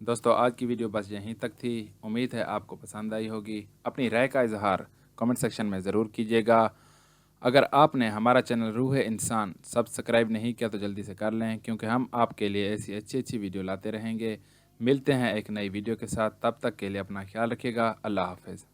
दोस्तों आज की वीडियो बस यहीं तक थी। उम्मीद है आपको पसंद आई होगी। अपनी राय का इजहार कमेंट सेक्शन में ज़रूर कीजिएगा। अगर आपने हमारा चैनल रूह इंसान सब्सक्राइब नहीं किया तो जल्दी से कर लें, क्योंकि हम आपके लिए ऐसी अच्छी अच्छी वीडियो लाते रहेंगे। मिलते हैं एक नई वीडियो के साथ, तब तक के लिए अपना ख्याल रखिएगा। अल्लाह हाफ़िज़।